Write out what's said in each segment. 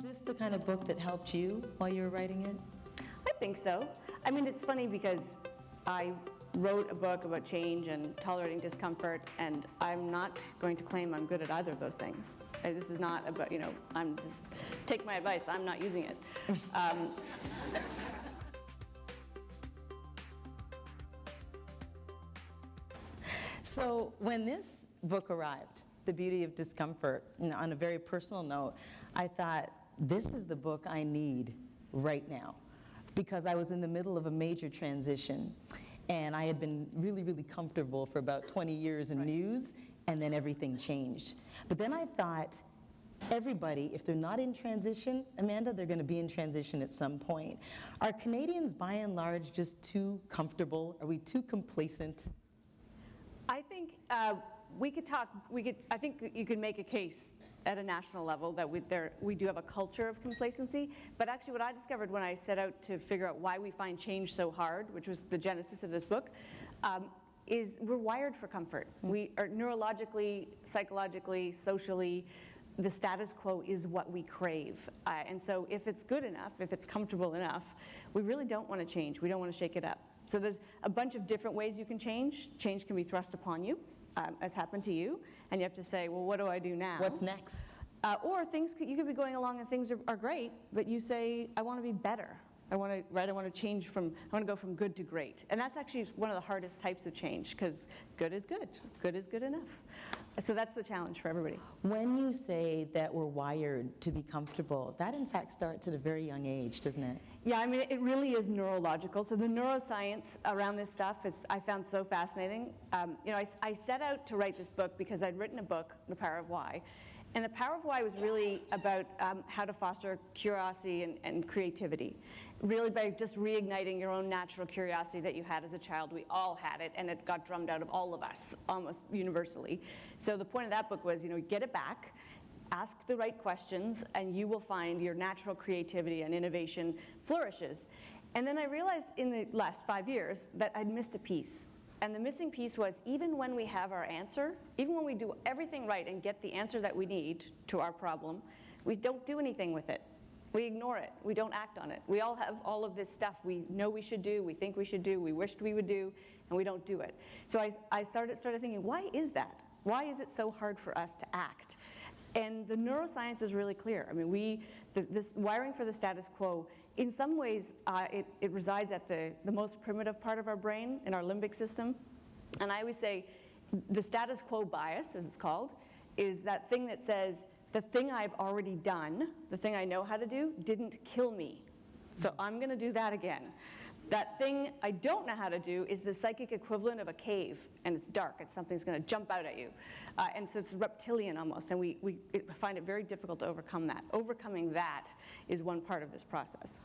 this the kind of book that helped you while you were writing it? I think so. I mean, it's funny because I wrote a book about change and tolerating discomfort, and I'm not going to claim I'm good at either of those things. This is not about, I'm just, take my advice, I'm not using it. So when this book arrived, The Beauty of Discomfort, on a very personal note, I thought, this is the book I need right now, because I was in the middle of a major transition, and I had been really, really comfortable for about 20 years in news, and then everything changed. But then I thought, everybody, if they're not in transition, Amanda, they're going to be in transition at some point. Are Canadians, by and large, just too comfortable? Are we too complacent? I think I think you could make a case at a national level that we do have a culture of complacency, but actually what I discovered when I set out to figure out why we find change so hard, which was the genesis of this book, is we're wired for comfort. We are neurologically, psychologically, socially, the status quo is what we crave. And so if it's good enough, if it's comfortable enough, we really don't want to change. We don't want to shake it up. So there's a bunch of different ways you can change. Change can be thrust upon you, as happened to you, and you have to say, well, what do I do now? What's next? Or you could be going along and things are great, but you say, I want to be better. I want to go from good to great. And that's actually one of the hardest types of change, because good is good. Good is good enough. So that's the challenge for everybody. When you say that we're wired to be comfortable, that in fact starts at a very young age, doesn't it? Yeah, I mean, it really is neurological. So the neuroscience around this stuff I found so fascinating. I set out to write this book because I'd written a book, The Power of Why. And The Power of Why was really about how to foster curiosity and creativity. Really by just reigniting your own natural curiosity that you had as a child. We all had it, and it got drummed out of all of us, almost universally. So the point of that book was, get it back, ask the right questions, and you will find your natural creativity and innovation flourishes. And then I realized in the last 5 years that I'd missed a piece. And the missing piece was, even when we have our answer, even when we do everything right and get the answer that we need to our problem, we don't do anything with it. We ignore it. We don't act on it. We all have all of this stuff we know we should do, we think we should do, we wished we would do, and we don't do it. So I started thinking, why is that? Why is it so hard for us to act? And the neuroscience is really clear. I mean, this wiring for the status quo, in some ways, it resides at the most primitive part of our brain, in our limbic system. And I always say the status quo bias, as it's called, is that thing that says, the thing I've already done, the thing I know how to do, didn't kill me. So I'm going to do that again. That thing I don't know how to do is the psychic equivalent of a cave, and it's dark, and something's going to jump out at you. And so it's reptilian almost, and we find it very difficult to overcome that. Overcoming that is one part of this process.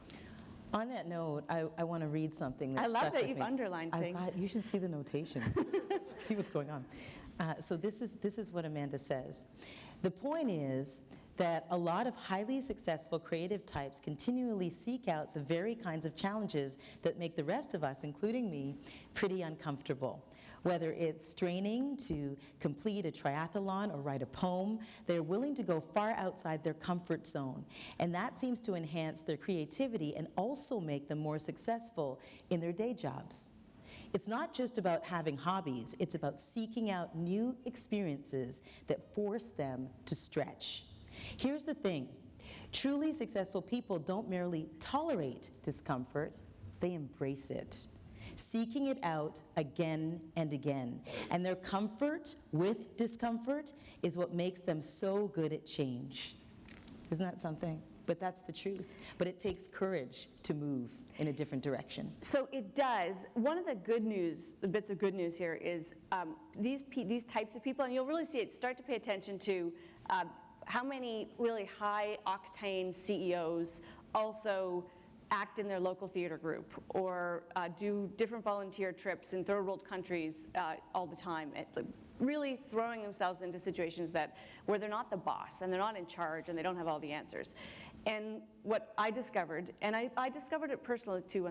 On that note, I want to read something that's I love stuck that with you've me. underlined things. You should see the notations. You should see what's going on. So this is what Amanda says. The point is that a lot of highly successful creative types continually seek out the very kinds of challenges that make the rest of us, including me, pretty uncomfortable. Whether it's straining to complete a triathlon or write a poem, they're willing to go far outside their comfort zone. And that seems to enhance their creativity and also make them more successful in their day jobs. It's not just about having hobbies, it's about seeking out new experiences that force them to stretch. Here's the thing, truly successful people don't merely tolerate discomfort, they embrace it, seeking it out again and again. And their comfort with discomfort is what makes them so good at change. Isn't that something? But that's the truth. But it takes courage to move in a different direction. So it does. One of the good news, the bits of good news here is these types of people, and you'll really see it, start to pay attention to how many really high-octane CEOs also act in their local theater group or do different volunteer trips in third world countries all the time, really throwing themselves into situations where they're not the boss and they're not in charge and they don't have all the answers. And what I discovered, and I discovered it personally too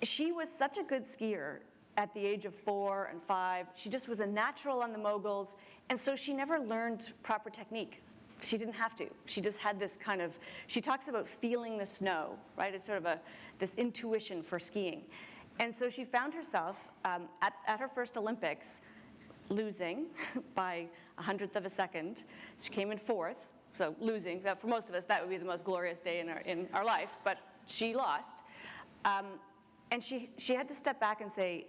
she was such a good skier at the age of 4 and 5. She just was a natural on the moguls, and so she never learned proper technique. she didn't have to. She just had this kind of, she talks about feeling the snow, right? It's sort of this intuition for skiing. And so she found herself at her first Olympics losing by 100th of a second. She came in 4th, so losing. For most of us, that would be the most glorious day in our life, but she lost. And she had to step back and say,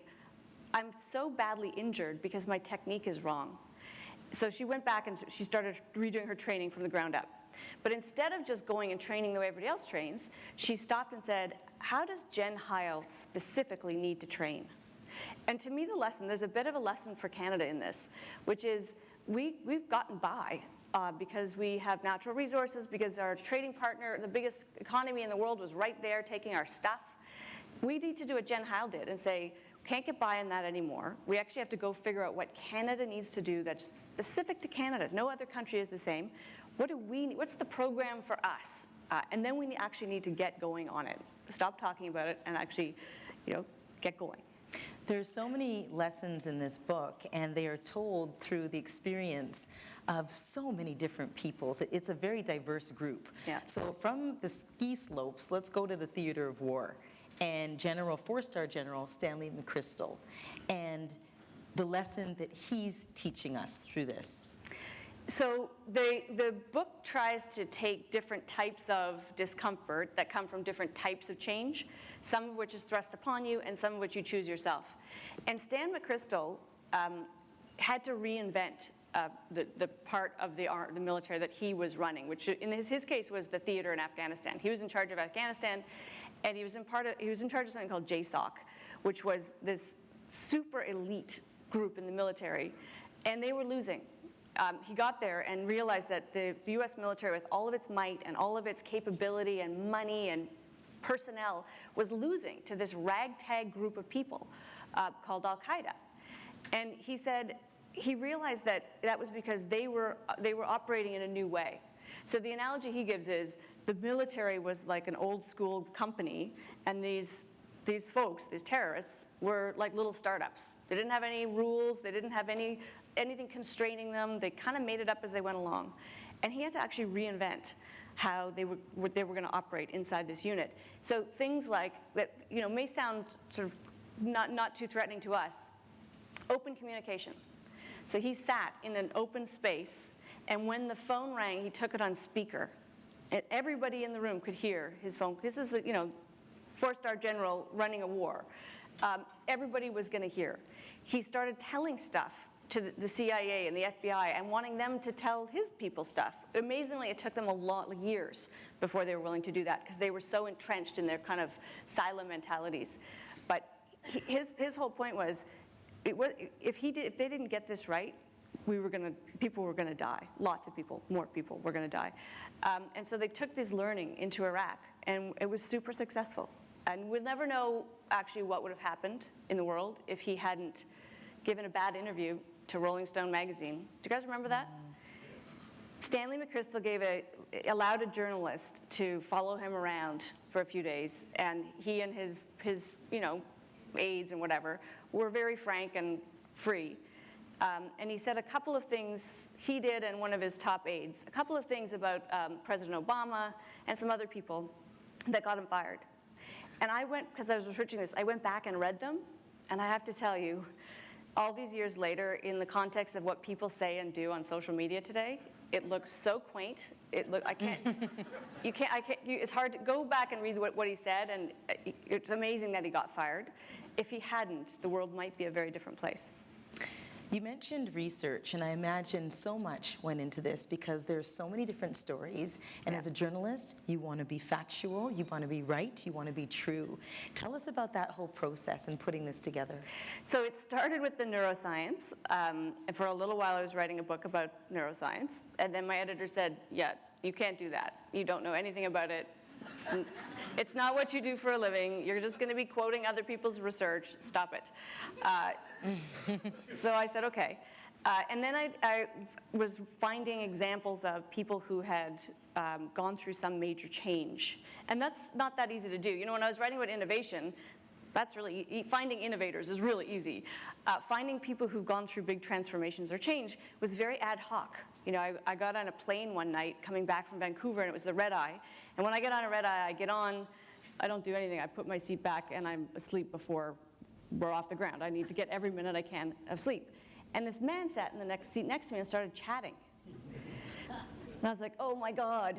I'm so badly injured because my technique is wrong. So she went back and she started redoing her training from the ground up. But instead of just going and training the way everybody else trains, she stopped and said, how does Jen Heil specifically need to train? And to me, the lesson, there's a bit of a lesson for Canada in this, which is we've gotten by because we have natural resources, because our trading partner, the biggest economy in the world, was right there taking our stuff. We need to do what Jen Heil did and say, can't get by on that anymore. We actually have to go figure out what Canada needs to do that's specific to Canada. No other country is the same. What's the program for us? And then we actually need to get going on it. Stop talking about it and actually, get going. There's so many lessons in this book, and they are told through the experience of so many different peoples. It's a very diverse group. Yeah. So from the ski slopes, let's go to the theater of war, and four-star General Stanley McChrystal, and the lesson that he's teaching us through this. So the book tries to take different types of discomfort that come from different types of change, some of which is thrust upon you and some of which you choose yourself. And Stan McChrystal had to reinvent the part of the military that he was running, which in his case was the theater in Afghanistan. He was in charge of Afghanistan, and he was in charge of something called JSOC, which was this super elite group in the military, and they were losing. He got there and realized that the US military, with all of its might and all of its capability and money and personnel, was losing to this ragtag group of people called Al-Qaeda. And he said he realized that was because they were operating in a new way. So the analogy he gives is the military was like an old school company, and these folks, these terrorists, were like little startups. They didn't have any rules, they didn't have anything constraining them. They kind of made it up as they went along. And he had to actually reinvent how they were going to operate inside this unit. So things like that, may sound sort of not too threatening to us. Open communication. So he sat in an open space, and when the phone rang, he took it on speaker, and everybody in the room could hear his phone. This is four-star general running a war. Everybody was going to hear. He started telling stuff to the CIA and the FBI and wanting them to tell his people stuff. Amazingly, it took them years before they were willing to do that because they were so entrenched in their kind of silo mentalities. But his whole point was, if they didn't get this right, people were going to die. Lots of people, more people were going to die. And so they took this learning into Iraq, and it was super successful. And we'll never know actually what would have happened in the world if he hadn't given a bad interview to Rolling Stone magazine. Do you guys remember that? Stanley McChrystal allowed a journalist to follow him around for a few days, and he and his aides and whatever were very frank and free. And he said a couple of things, he did and one of his top aides, a couple of things about President Obama and some other people that got him fired. And because I was researching this, I went back and read them, and I have to tell you, all these years later, in the context of what people say and do on social media today, it looks so quaint. It's hard to go back and read what he said, and it's amazing that he got fired. If he hadn't, the world might be a very different place. You mentioned research, and I imagine so much went into this because there's so many different stories, and as a journalist, you want to be factual, you want to be right, you want to be true. Tell us about that whole process and putting this together. So it started with the neuroscience, and for a little while I was writing a book about neuroscience, and then my editor said, yeah, you can't do that. You don't know anything about it. It's not what you do for a living. You're just going to be quoting other people's research. Stop it. So I said, okay. And then I was finding examples of people who had gone through some major change. And that's not that easy to do. When I was writing about innovation, finding innovators is really easy. Finding people who've gone through big transformations or change was very ad hoc. You know, I got on a plane one night coming back from Vancouver, and it was the red eye. And when I get on a red eye, I get on, I don't do anything. I put my seat back, and I'm asleep before we're off the ground. I need to get every minute I can of sleep. And this man sat in the next seat next to me and started chatting. And I was like, oh my God.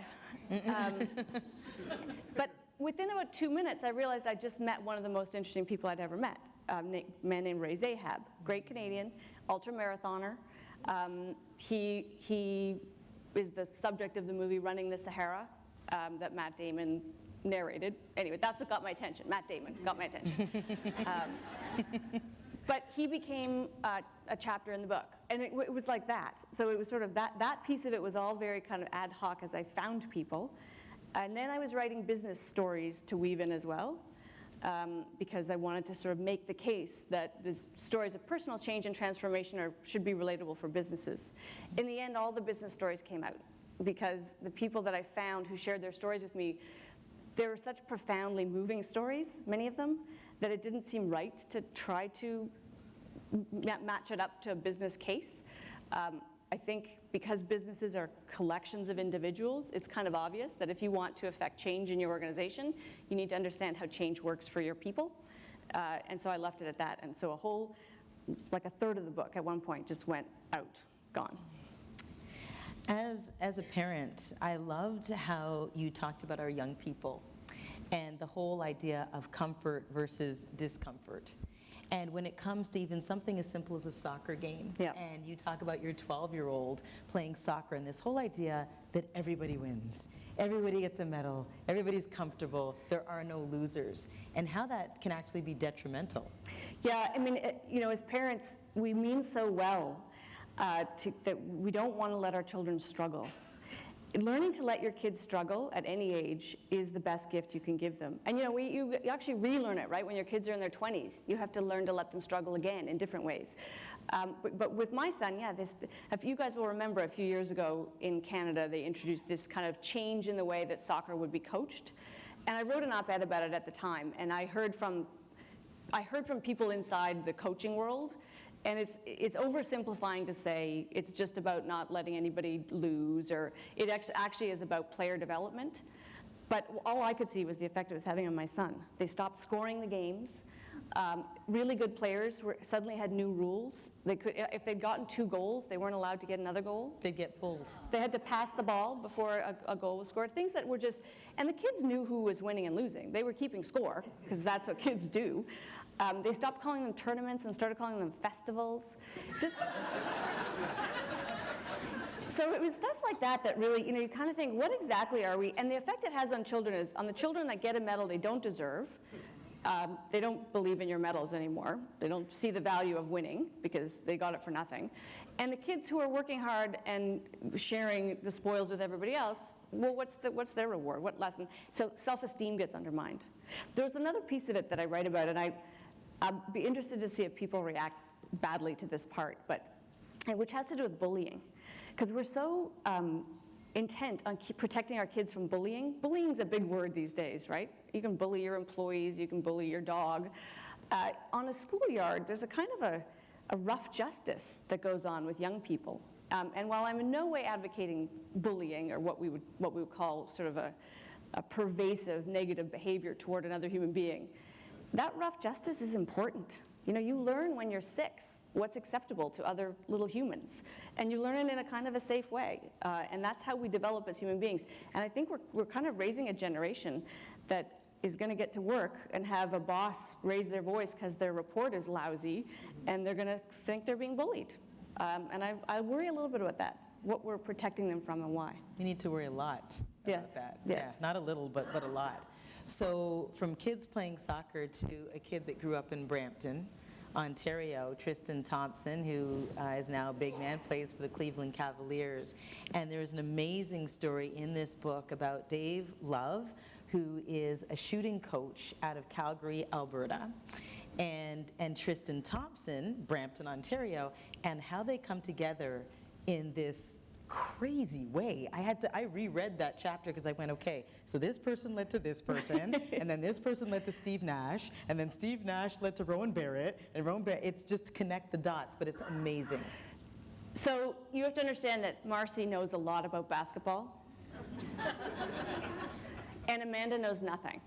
But within about 2 minutes, I realized I just met one of the most interesting people I'd ever met, a man named Ray Zahab, great Canadian, ultra-marathoner. He is the subject of the movie Running the Sahara that Matt Damon narrated. Anyway, that's what got my attention. Matt Damon got my attention. But he became a chapter in the book, and it was like that. So it was sort of that piece of it was all very kind of ad hoc as I found people. And then I was writing business stories to weave in as well, because I wanted to sort of make the case that the stories of personal change and transformation should be relatable for businesses. In the end, all the business stories came out, because the people that I found who shared their stories with me, they were such profoundly moving stories, many of them, that it didn't seem right to try to match it up to a business case. I think because businesses are collections of individuals, it's kind of obvious that if you want to affect change in your organization, you need to understand how change works for your people. And so I left it at that. And so like a third of the book at one point just went out, gone. As a parent, I loved how you talked about our young people and the whole idea of comfort versus discomfort. And when it comes to even something as simple as a soccer game, yeah. And you talk about your 12-year-old playing soccer and this whole idea that everybody wins, everybody gets a medal, everybody's comfortable, there are no losers, and how that can actually be detrimental. Yeah, I mean, you know, as parents, we mean so well that we don't want to let our children struggle. Learning to let your kids struggle at any age is the best gift you can give them. And you know, you actually relearn it, right? When your kids are in their 20s, you have to learn to let them struggle again in different ways. But with my son, yeah, if you guys will remember a few years ago in Canada, they introduced this kind of change in the way that soccer would be coached. And I wrote an op-ed about it at the time, and I heard from people inside the coaching world. And it's oversimplifying to say it's just about not letting anybody lose, or it actually is about player development. But all I could see was the effect it was having on my son. They stopped scoring the games. Really good players suddenly had new rules. They could, if they'd gotten 2 goals, they weren't allowed to get another goal. They'd get pulled. They had to pass the ball before a goal was scored. Things that were just, and the kids knew who was winning and losing. They were keeping score, because that's what kids do. They stopped calling them tournaments and started calling them festivals. So it was stuff like that really, you know, you kind of think, what exactly are we? And the effect it has on children is, on the children that get a medal they don't deserve, they don't believe in your medals anymore. They don't see the value of winning because they got it for nothing. And the kids who are working hard and sharing the spoils with everybody else, well, what's their reward? What lesson? So self-esteem gets undermined. There's another piece of it that I write about, and I'd be interested to see if people react badly to this part, which has to do with bullying. Because we're so intent on protecting our kids from bullying. Bullying's a big word these days, right? You can bully your employees, you can bully your dog. On a schoolyard, there's a kind of a rough justice that goes on with young people. And while I'm in no way advocating bullying, or what we would call sort of a pervasive negative behavior toward another human being, that rough justice is important. You know, you learn when you're 6 what's acceptable to other little humans, and you learn it in a kind of a safe way, and that's how we develop as human beings. And I think we're kind of raising a generation that is going to get to work and have a boss raise their voice because their report is lousy, and they're going to think they're being bullied. And I worry a little bit about that, what we're protecting them from and why. You need to worry a lot about that. Yes. Yeah, not a little, but a lot. So from kids playing soccer to a kid that grew up in Brampton, Ontario, Tristan Thompson, who is now a big man, plays for the Cleveland Cavaliers. And there's an amazing story in this book about Dave Love, who is a shooting coach out of Calgary, Alberta, and Tristan Thompson, Brampton, Ontario, and how they come together in this crazy way. I reread that chapter because I went, okay, so this person led to this person, and then this person led to Steve Nash, and then Steve Nash led to Rowan Barrett, and Rowan Barrett, it's just to connect the dots, but it's amazing. So you have to understand that Marci knows a lot about basketball. And Amanda knows nothing.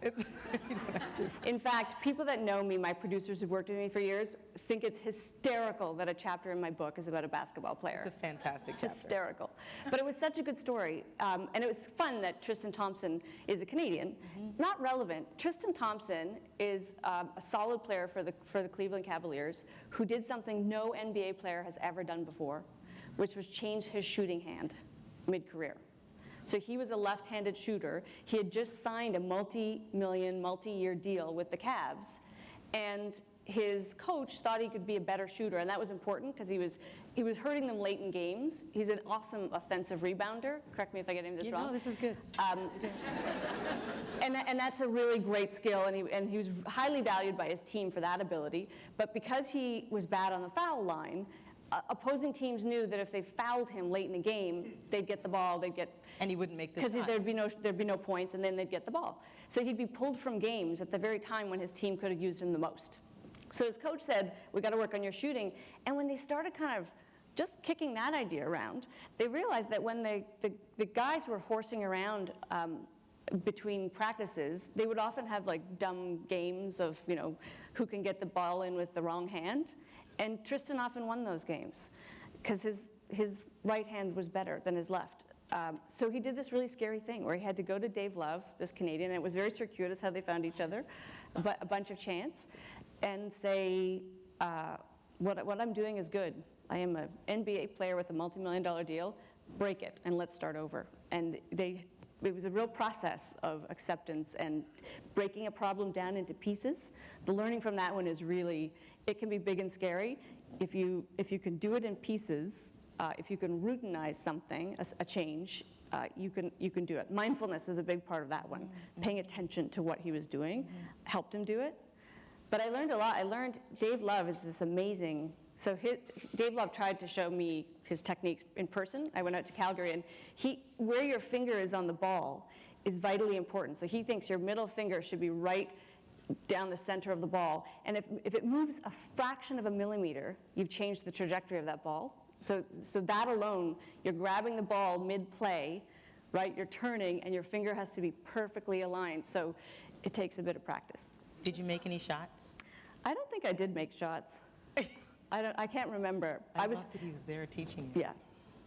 In fact, people that know me, my producers who've worked with me for years, think it's hysterical that a chapter in my book is about a basketball player. It's a fantastic chapter. Hysterical. But it was such a good story. And it was fun that Tristan Thompson is a Canadian. Not relevant. Tristan Thompson is a solid player for the Cleveland Cavaliers who did something no NBA player has ever done before, which was change his shooting hand mid-career. So he was a left-handed shooter. He had just signed a multi-million, multi-year deal with the Cavs. And his coach thought he could be a better shooter, and that was important because he was hurting them late in games. He's an awesome offensive rebounder. Correct me if I get any of this wrong. No, this is good. And that's a really great skill, and he was highly valued by his team for that ability. But because he was bad on the foul line, opposing teams knew that if they fouled him late in the game, they'd get the ball, and he wouldn't make the shots. Because there'd be no points, and then they'd get the ball. So he'd be pulled from games at the very time when his team could have used him the most. So his coach said, we got to work on your shooting. And when they started kind of just kicking that idea around, they realized that when the guys were horsing around between practices, they would often have like dumb games of, who can get the ball in with the wrong hand. And Tristan often won those games because his right hand was better than his left. So he did this really scary thing where he had to go to Dave Love, this Canadian, and it was very circuitous how they found each other, but a bunch of chance, and say, what I'm doing is good. I am an NBA player with a multi-million-dollar deal. Break it, and let's start over. And it was a real process of acceptance and breaking a problem down into pieces. The learning from that one is really, it can be big and scary. If you can do it in pieces, if you can routinize something, a change, you can do it. Mindfulness was a big part of that one. Paying attention to what he was doing helped him do it. But I learned a lot. I learned Dave Love is this amazing, Dave Love tried to show me his techniques in person. I went out to Calgary, and where your finger is on the ball is vitally important. So he thinks your middle finger should be right down the center of the ball. And if it moves a fraction of a millimeter, you've changed the trajectory of that ball. So that alone, you're grabbing the ball mid-play, right? You're turning, and your finger has to be perfectly aligned. So it takes a bit of practice. Did you make any shots? I don't think I did make shots. I can't remember. I love that he was there teaching you. Yeah.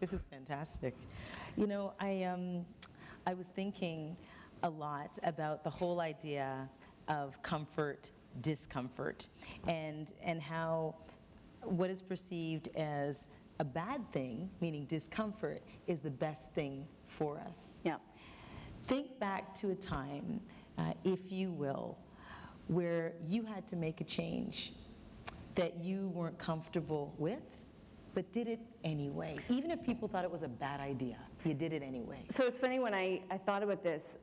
This is fantastic. I was thinking a lot about the whole idea of comfort, discomfort, and how what is perceived as a bad thing, meaning discomfort, is the best thing for us. Yeah. Think back to a time, if you will, where you had to make a change that you weren't comfortable with, but did it anyway. Even if people thought it was a bad idea, you did it anyway. So it's funny, when I thought about this,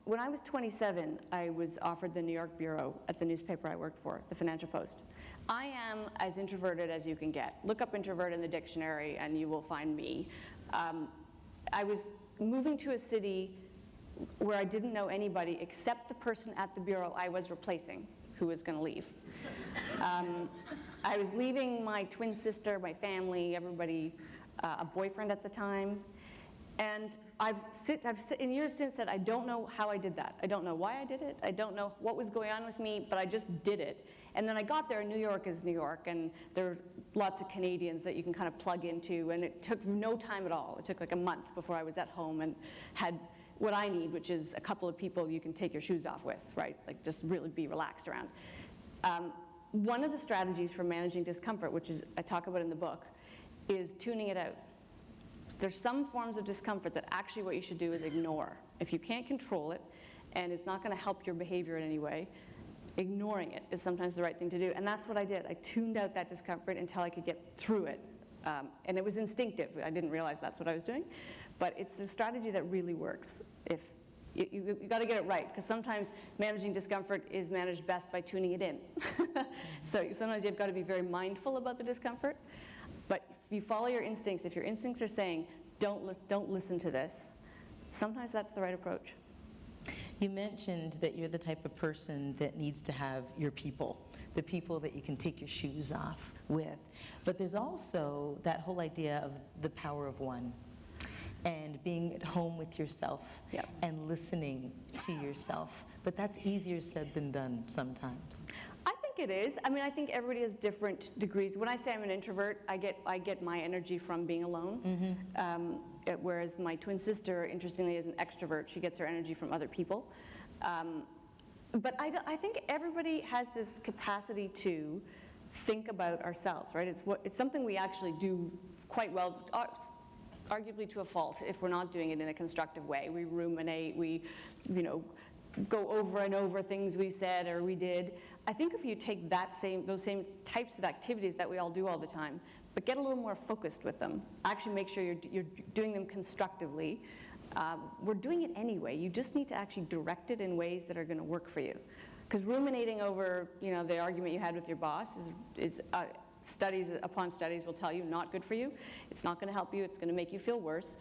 when I was 27, I was offered the New York bureau at the newspaper I worked for, the Financial Post. I am as introverted as you can get. Look up introvert in the dictionary and you will find me. I was moving to a city where I didn't know anybody except the person at the bureau I was replacing, who was going to leave. I was leaving my twin sister, my family, everybody, a boyfriend at the time. And I've in years since said, I don't know how I did that. I don't know why I did it. I don't know what was going on with me, but I just did it. And then I got there, and New York is New York, and there are lots of Canadians that you can kind of plug into, and it took no time at all. It took like a month before I was at home and had what I need, which is a couple of people you can take your shoes off with, right? Like just really be relaxed around. One of the strategies for managing discomfort, which is I talk about in the book, is tuning it out. There's some forms of discomfort that actually what you should do is ignore. If you can't control it and it's not going to help your behavior in any way, ignoring it is sometimes the right thing to do. And that's what I did. I tuned out that discomfort until I could get through it. And it was instinctive. I didn't realize that's what I was doing. But it's a strategy that really works. If you got to get it right, because sometimes managing discomfort is managed best by tuning it in. So sometimes you've got to be very mindful about the discomfort. But if you follow your instincts, if your instincts are saying, don't listen to this, sometimes that's the right approach. You mentioned that you're the type of person that needs to have your people, the people that you can take your shoes off with. But there's also that whole idea of the power of one and being at home with yourself and listening to yourself. But that's easier said than done sometimes. I think it is. I mean, I think everybody has different degrees. When I say I'm an introvert, I get my energy from being alone. Whereas my twin sister, interestingly, is an extrovert. She gets her energy from other people. But I think everybody has this capacity to think about ourselves, right? It's something we actually do quite well, arguably to a fault, if we're not doing it in a constructive way. We ruminate, we, go over and over things we said or we did. I think if you take those same types of activities that we all do all the time, but get a little more focused with them, actually make sure you're doing them constructively. We're doing it anyway. You just need to actually direct it in ways that are going to work for you. Because ruminating over, the argument you had with your boss is studies upon studies will tell you not good for you. It's not going to help you. It's going to make you feel worse.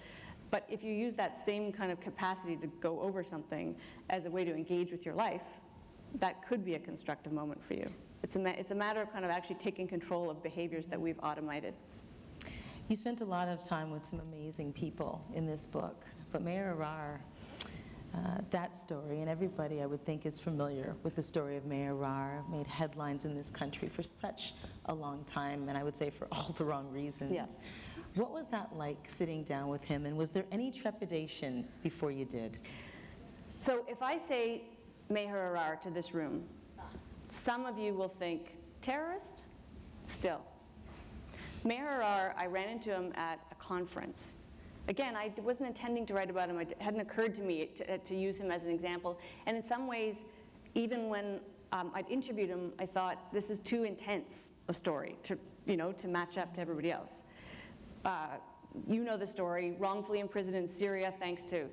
But if you use that same kind of capacity to go over something as a way to engage with your life, that could be a constructive moment for you. It's a matter of kind of actually taking control of behaviors that we've automated. You spent a lot of time with some amazing people in this book, but Mayor Arar, that story, and everybody I would think is familiar with the story of Mayor Arar, made headlines in this country for such a long time, and I would say for all the wrong reasons. Yes. What was that like sitting down with him, and was there any trepidation before you did? So if I say Mayor Arar to this room, some of you will think, terrorist? Still. Mayor Arar, I ran into him at a conference. Again, I wasn't intending to write about him. It hadn't occurred to me to use him as an example. And in some ways, even when I'd interviewed him, I thought, this is too intense a story to match up to everybody else. You know the story, wrongfully imprisoned in Syria thanks to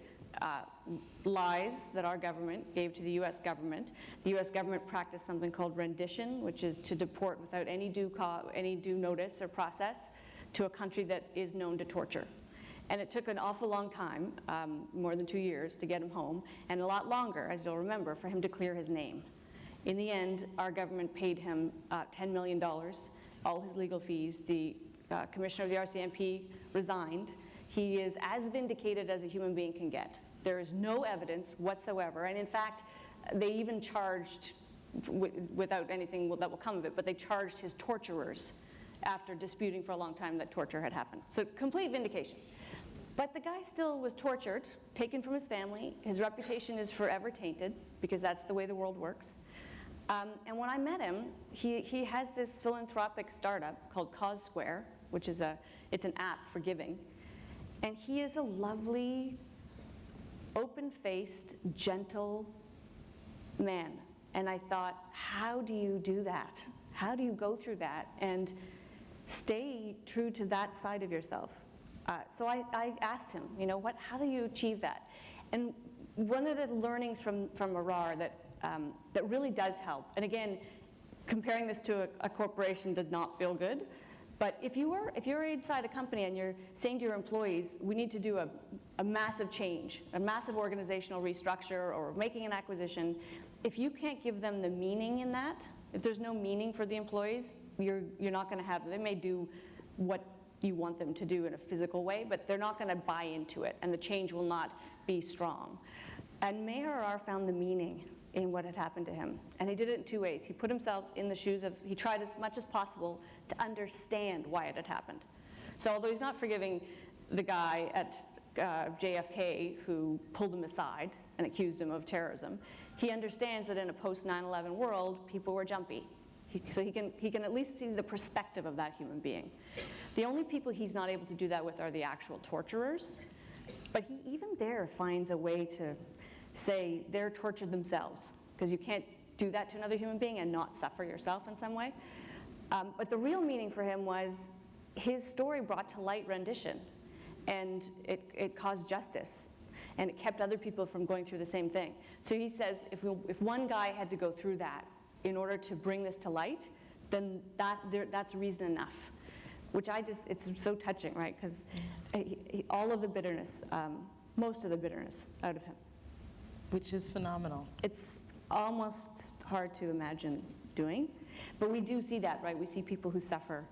lies that our government gave to the US government. The US government practiced something called rendition, which is to deport without any due notice or process to a country that is known to torture. And it took an awful long time, more than 2 years, to get him home, and a lot longer, as you'll remember, for him to clear his name. In the end, our government paid him $10 million, all his legal fees. The commissioner of the RCMP resigned. He is as vindicated as a human being can get. There is no evidence whatsoever, and in fact, they even charged, without anything that will come of it, but they charged his torturers after disputing for a long time that torture had happened. So complete vindication. But the guy still was tortured, taken from his family. His reputation is forever tainted, because that's the way the world works. And when I met him, he has this philanthropic startup called Cause Square, which is it's an app for giving. And he is a lovely, open-faced, gentle man. And I thought, how do you do that? How do you go through that and stay true to that side of yourself? So I asked him, how do you achieve that? And one of the learnings from Arar that really does help, and again, comparing this to a corporation did not feel good, but if you're inside a company and you're saying to your employees, we need to do a massive change, a massive organizational restructure, or making an acquisition, if you can't give them the meaning in that, if there's no meaning for the employees, you're not going to have, they may do what you want them to do in a physical way, but they're not going to buy into it, and the change will not be strong. And Mayor Arar found the meaning in what had happened to him, and he did it in two ways. He put himself in the shoes of, he tried as much as possible to understand why it had happened. So although he's not forgiving the guy at JFK who pulled him aside and accused him of terrorism, he understands that in a post-9/11 world, people were jumpy. So he can at least see the perspective of that human being. The only people he's not able to do that with are the actual torturers, but he even there finds a way to say they're tortured themselves, because you can't do that to another human being and not suffer yourself in some way. But the real meaning for him was his story brought to light rendition, and it caused justice, and it kept other people from going through the same thing. So he says if one guy had to go through that in order to bring this to light, then that's reason enough. Which it's so touching, right? Because all of the bitterness, most of the bitterness out of him. Which is phenomenal. It's almost hard to imagine doing. But we do see that, right? We see people who suffer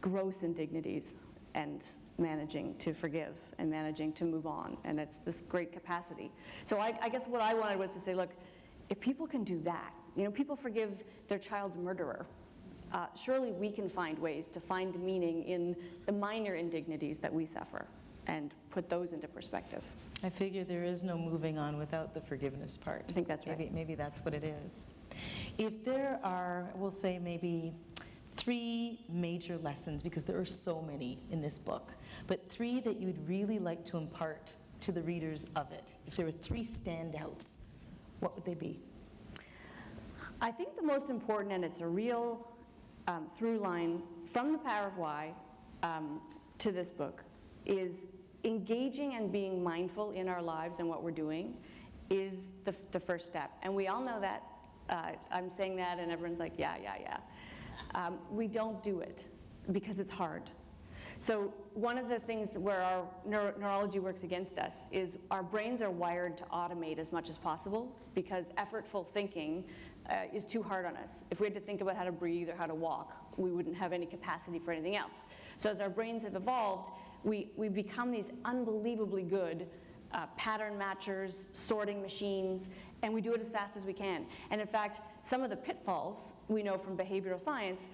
gross indignities and managing to forgive and managing to move on, and it's this great capacity. So I guess what I wanted was to say, look, if people can do that, people forgive their child's murderer, surely we can find ways to find meaning in the minor indignities that we suffer and put those into perspective. I figure there is no moving on without the forgiveness part. I think that's right. Maybe that's what it is. If there are, we'll say maybe 3 major lessons, because there are so many in this book, but 3 that you'd really like to impart to the readers of it, if there were 3 standouts, what would they be? I think the most important, and it's a real through line from The Power of Why to this book, is engaging and being mindful in our lives and what we're doing is the first step. And we all know that. I'm saying that and everyone's like, yeah. We don't do it because it's hard. So one of the things where our neurology works against us is our brains are wired to automate as much as possible because effortful thinking is too hard on us. If we had to think about how to breathe or how to walk, we wouldn't have any capacity for anything else. So as our brains have evolved, we become these unbelievably good pattern matchers, sorting machines, and we do it as fast as we can. And in fact, some of the pitfalls we know from behavioral science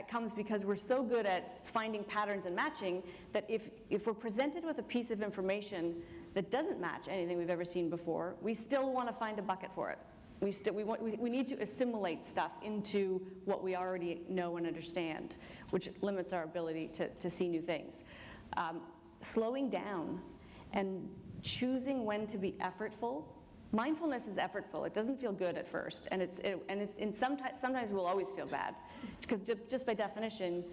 comes because we're so good at finding patterns and matching that if we're presented with a piece of information that doesn't match anything we've ever seen before, we still want to find a bucket for it. We need to assimilate stuff into what we already know and understand, which limits our ability to see new things. Slowing down and choosing when to be effortful. Mindfulness is effortful. It doesn't feel good at first, and sometimes we'll always feel bad, because just by definition,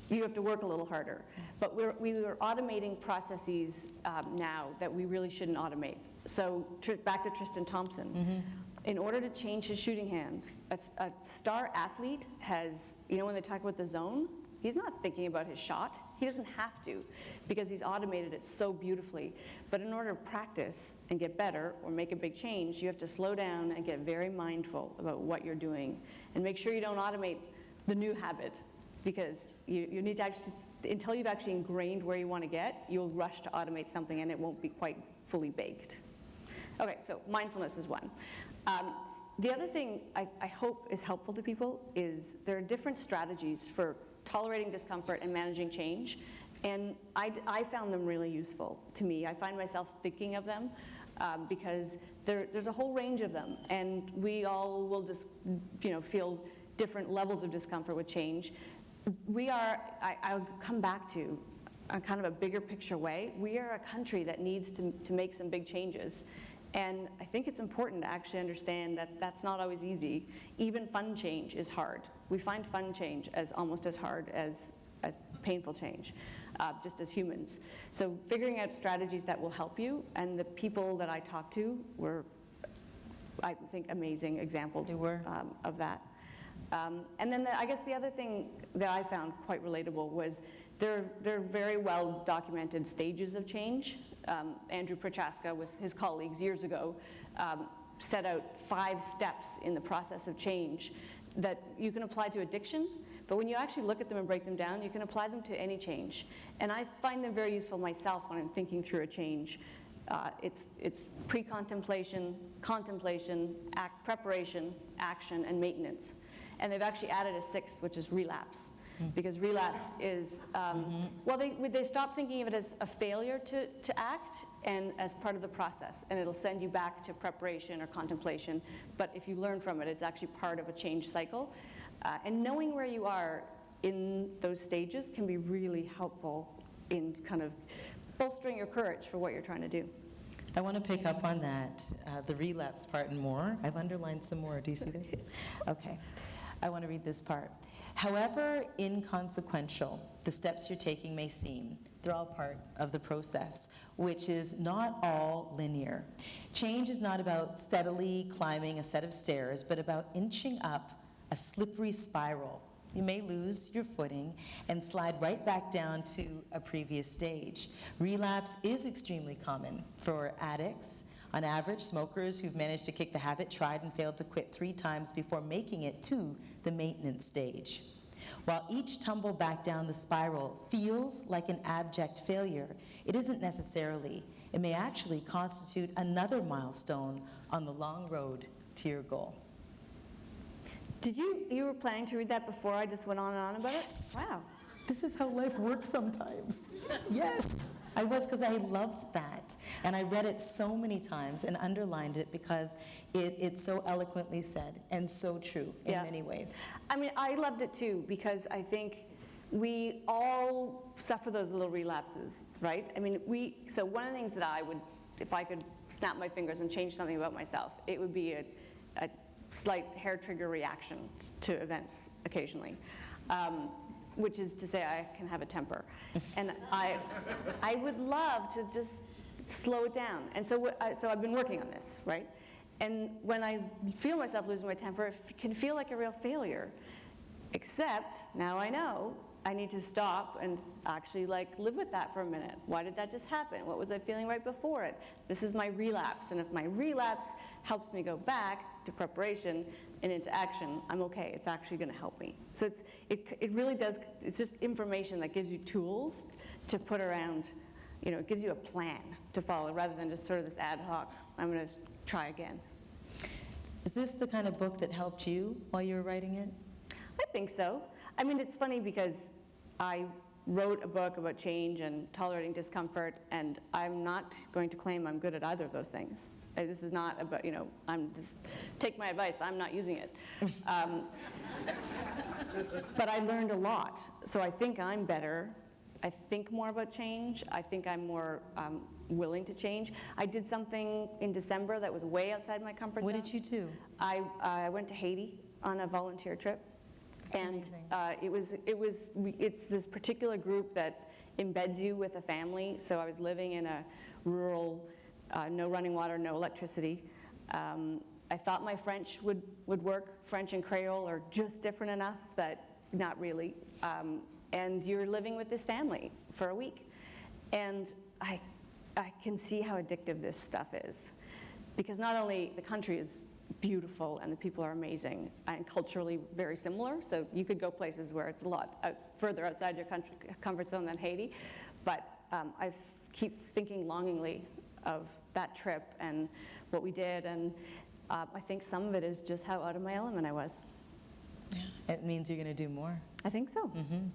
you have to work a little harder. But we are automating processes now that we really shouldn't automate. So back to Tristan Thompson. Mm-hmm. In order to change his shooting hand, a star athlete has, when they talk about the zone, he's not thinking about his shot. He doesn't have to, because he's automated it so beautifully. But in order to practice and get better or make a big change, you have to slow down and get very mindful about what you're doing. And make sure you don't automate the new habit, because you need to actually, until you've actually ingrained where you want to get, you'll rush to automate something and it won't be quite fully baked. Okay, so mindfulness is one. The other thing I hope is helpful to people is there are different strategies for tolerating discomfort and managing change, and I found them really useful to me. I find myself thinking of them because there's a whole range of them, and we all will just feel different levels of discomfort with change. I'll come back to a kind of a bigger picture way. We are a country that needs to make some big changes. And I think it's important to actually understand that that's not always easy. Even fun change is hard. We find fun change as almost as hard as painful change, just as humans. So figuring out strategies that will help you, and the people that I talked to were, I think, amazing examples of that. And then I guess the other thing that I found quite relatable was there are very well documented stages of change. Andrew Prochaska, with his colleagues years ago, set out 5 steps in the process of change that you can apply to addiction, but when you actually look at them and break them down, you can apply them to any change. And I find them very useful myself when I'm thinking through a change. It's pre-contemplation, contemplation, preparation, action, and maintenance. And they've actually added a 6th, which is relapse. Because relapse is, they stop thinking of it as a failure to act and as part of the process, and it'll send you back to preparation or contemplation, but if you learn from it, it's actually part of a change cycle. And knowing where you are in those stages can be really helpful in kind of bolstering your courage for what you're trying to do. I want to pick up on that, the relapse part and more. I've underlined some more. Do you see this? Okay. I want to read this part. However inconsequential the steps you're taking may seem, they're all part of the process, which is not all linear. Change is not about steadily climbing a set of stairs, but about inching up a slippery spiral. You may lose your footing and slide right back down to a previous stage. Relapse is extremely common for addicts, On average, smokers who've managed to kick the habit tried and failed to quit 3 times before making it to the maintenance stage. While each tumble back down the spiral feels like an abject failure, it isn't necessarily. It may actually constitute another milestone on the long road to your goal. Did you were planning to read that before I just went on and on about Yes. it? Wow. This is how life works sometimes. Yes, I was, because I loved that. And I read it so many times and underlined it because it's so eloquently said and so true in many ways. I mean, I loved it too because I think we all suffer those little relapses, right? I mean, so one of the things that I would, if I could snap my fingers and change something about myself, it would be a slight hair trigger reaction to events occasionally. Which is to say I can have a temper. And I would love to just slow it down. And so I've been working on this, right? And when I feel myself losing my temper, it can feel like a real failure. Except now I know I need to stop and actually live with that for a minute. Why did that just happen? What was I feeling right before it? This is my relapse. And if my relapse helps me go back to preparation and into action, I'm okay. It's actually going to help me. So it really does, it's just information that gives you tools to put around, it gives you a plan to follow rather than just sort of this ad hoc, I'm going to try again. Is this the kind of book that helped you while you were writing it? I think so. I mean, it's funny because I wrote a book about change and tolerating discomfort, and I'm not going to claim I'm good at either of those things. This is not about, I'm just, take my advice, I'm not using it. But I learned a lot, so I think I'm better. I think more about change. I think I'm more willing to change. I did something in December that was way outside my comfort zone. What did you do? I went to Haiti on a volunteer trip. That's amazing. It's this particular group that embeds you with a family. So I was living in a rural, no running water, no electricity. I thought my French would work. French and Creole are just different enough that not really. And you're living with this family for a week. And I can see how addictive this stuff is. Because not only the country is beautiful and the people are amazing and culturally very similar, so you could go places where it's a lot further outside your comfort zone than Haiti, but I keep thinking longingly of that trip and what we did, and I think some of it is just how out of my element I was. Yeah. It means you're going to do more. I think so. Mm-hmm.